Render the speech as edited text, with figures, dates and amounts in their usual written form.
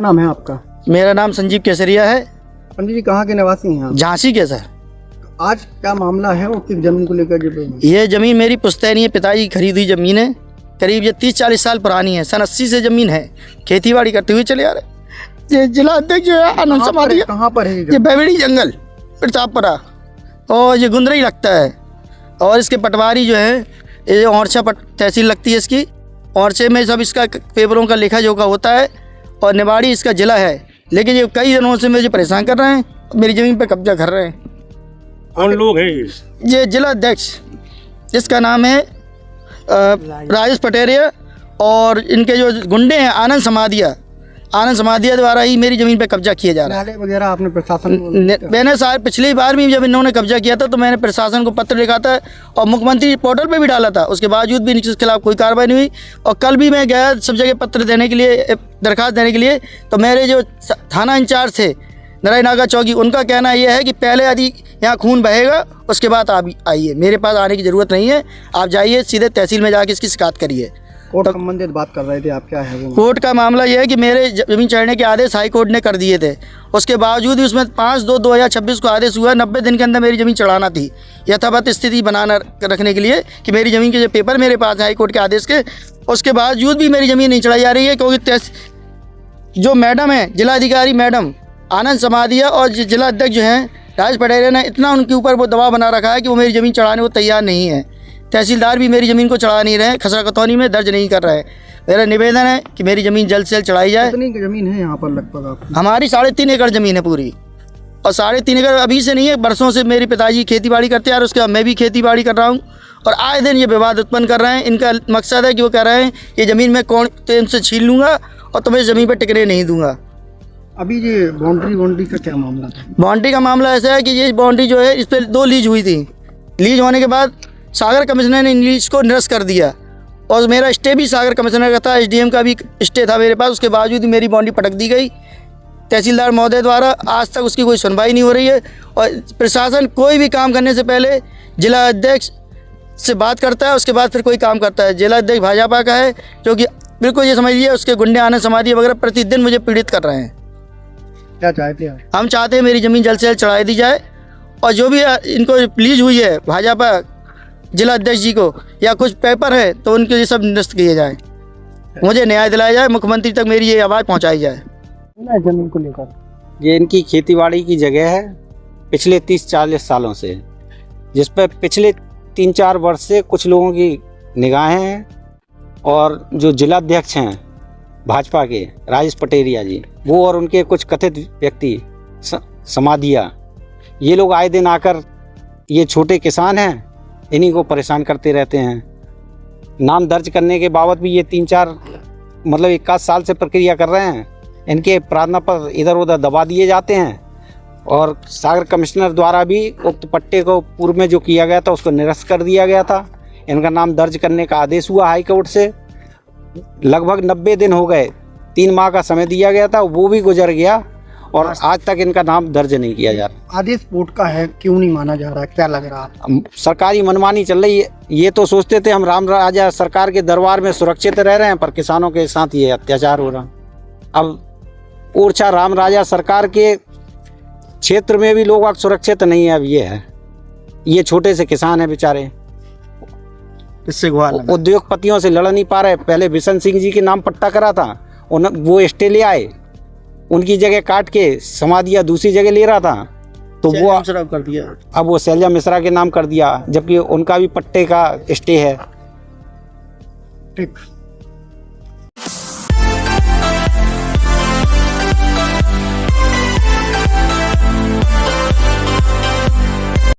नाम है आपका? मेरा नाम संजीव केसरिया है। पंडित जी कहाँ के निवासी हैं आप? झांसी के सर। आज क्या मामला है वो किस जमीन को लेकर? ये ज़मीन मेरी पुश्तैनी है, पिताजी की खरीदी ज़मीन है। करीब ये 30-40 साल पुरानी है, सन 80 से ज़मीन है। खेती बाड़ी करते हुए चले आ रहे। ये जिला अध्यक्ष जो है आनंद समाधिया, कहाँ पर है ये बेवड़ी जंगल प्रतापपुरा, और ये गुंदरी लगता है। और इसके पटवारी जो है ये औरछा तहसील लगती है इसकी। औरछे में सब इसका पेपरों का लेखा जोखा होता है, और निवाड़ी इसका ज़िला है। लेकिन ये कई दिनों से मुझे परेशान कर रहे हैं, मेरी ज़मीन पर कब्जा कर रहे हैं। कौन लोग हैं ये जिला अध्यक्ष, जिसका नाम है राजेश पटेरिया, और इनके जो गुंडे हैं आनंद समाधिया द्वारा ही मेरी ज़मीन पे कब्जा किया जा रहा है। वगैरह आपने प्रशासन मैंने सारे पिछली बार भी जब इन्होंने कब्जा किया था तो मैंने प्रशासन को पत्र लिखा था और मुख्यमंत्री पोर्टल पे भी डाला था। उसके बावजूद भी इनके खिलाफ कोई कार्रवाई नहीं हुई। और कल भी मैं गया सब जगह पत्र देने के लिए, दरख्वास्त देने के लिए, तो मेरे जो थाना इंचार्ज थे नारायण नागा चौकी, उनका कहना यह है कि पहले यदि यहाँ खून बहेगा उसके बाद आप आइए, मेरे पास आने की ज़रूरत नहीं है, आप जाइए सीधे तहसील में जाके इसकी शिकायत करिए। कोर्ट संबंधित बात कर रहे थे आप, क्या है वो? कोर्ट का मामला यह है कि मेरे ज़मीन चढ़ने के आदेश हाई कोर्ट ने कर दिए थे। उसके बावजूद भी उसमें 5/2/2026 को आदेश हुआ, 90 दिन के अंदर मेरी ज़मीन चढ़ाना थी, यथावत स्थिति बनाना रखने के लिए कि मेरी ज़मीन के जो पेपर मेरे पास हाई कोर्ट के आदेश के, उसके बावजूद भी मेरी ज़मीन नहीं चढ़ाई जा रही है। क्योंकि जो मैडम है जिलाधिकारी मैडम आनंद समाधिया और जिला अध्यक्ष जो हैं राजेश पटेरिया ने इतना उनके ऊपर वो दबाव बना रखा है कि वो मेरी ज़मीन चढ़ाने को तैयार नहीं है। तहसीलदार भी मेरी ज़मीन को चढ़ा नहीं रहे, खसरा खतौनी में दर्ज नहीं कर रहे। मेरा निवेदन है कि मेरी ज़मीन जल्द से जल्द चढ़ाई जाए। कितनी ज़मीन है यहाँ पर लगभग आपकी? हमारी 3.5 एकड़ ज़मीन है पूरी, और 3.5 एकड़ अभी से नहीं है, बरसों से मेरे पिताजी खेती बाड़ी करते हैं और उसके बाद मैं भी खेती बाड़ी कर रहा हूँ। और आए दिन ये विवाद उत्पन्न कर रहे हैं। इनका मकसद है कि वो कह रहे हैं ये ज़मीन मैं कौन तुमसे छीन लूँगा और तुम्हें ज़मीन पर टिकने नहीं दूँगा। अभी ये बाउंड्री का क्या मामला था? बाउंड्री का मामला ऐसा है कि ये बाउंड्री जो है इस पर 2 लीज हुई थी। लीज होने के बाद सागर कमिश्नर ने इन लीज को निरस्त कर दिया, और मेरा स्टे भी सागर कमिश्नर का था, एसडीएम का भी स्टे था मेरे पास। उसके बावजूद मेरी बाउंड्री पटक दी गई तहसीलदार महोदय द्वारा। आज तक उसकी कोई सुनवाई नहीं हो रही है। और प्रशासन कोई भी काम करने से पहले जिला अध्यक्ष से बात करता है, उसके बाद फिर कोई काम करता है। जिला अध्यक्ष भाजपा का है, जो कि बिल्कुल ये समझिए उसके गुंडे आनंद समाधि वगैरह प्रतिदिन मुझे पीड़ित कर रहे हैं। क्या चाहते हैं? हम चाहते हैं मेरी ज़मीन जल्द से जल्द चढ़ाई दी जाए, और जो भी इनको लीज हुई है भाजपा जिला अध्यक्ष जी को या कुछ पेपर है तो उनके ये सब निरस्त किए जाए, मुझे न्याय दिलाया जाए, मुख्यमंत्री तक मेरी ये आवाज़ पहुंचाई जाए। जमीन को लेकर ये इनकी खेतीबाड़ी की जगह है पिछले 30-40 सालों से, जिस पर पिछले 3-4 वर्ष से कुछ लोगों की निगाहें हैं। और जो जिलाध्यक्ष हैं भाजपा के राजेश पटेरिया जी, वो और उनके कुछ कथित व्यक्ति समाधिया, ये लोग आए दिन आकर ये छोटे किसान हैं इन्हीं को परेशान करते रहते हैं। नाम दर्ज करने के बावजूद भी ये 3-4 मतलब 1 साल से प्रक्रिया कर रहे हैं। इनके प्रार्थना पर इधर उधर दबा दिए जाते हैं। और सागर कमिश्नर द्वारा भी उक्त पट्टे को पूर्व में जो किया गया था उसको निरस्त कर दिया गया था। इनका नाम दर्ज करने का आदेश हुआ हाई कोर्ट से। लगभग 90 दिन हो गए, 3 माह का समय दिया गया था, वो भी गुजर गया और आज तक इनका नाम दर्ज नहीं किया जा रहा। आदेश कोर्ट का है, क्यों नहीं माना जा रहा है? क्या लग रहा है? सरकारी मनमानी चल रही है। ये तो सोचते थे हम राम राजा सरकार के दरबार में सुरक्षित रह रहे हैं, पर किसानों के साथ ये अत्याचार हो रहा। अब ओरछा राम राजा सरकार के क्षेत्र में भी लोग सुरक्षित नहीं है। अब ये है, ये छोटे से किसान है बेचारे, इससे उद्योगपतियों से लड़ नहीं पा रहे। पहले बिशन सिंह जी के नाम पट्टा करा था, वो स्टे ले आए, उनकी जगह काट के समाधिया दूसरी जगह ले रहा था, तो वो कर दिया। अब वो शैलजा मिश्रा के नाम कर दिया, जबकि उनका भी पट्टे का स्टे है। ठीक।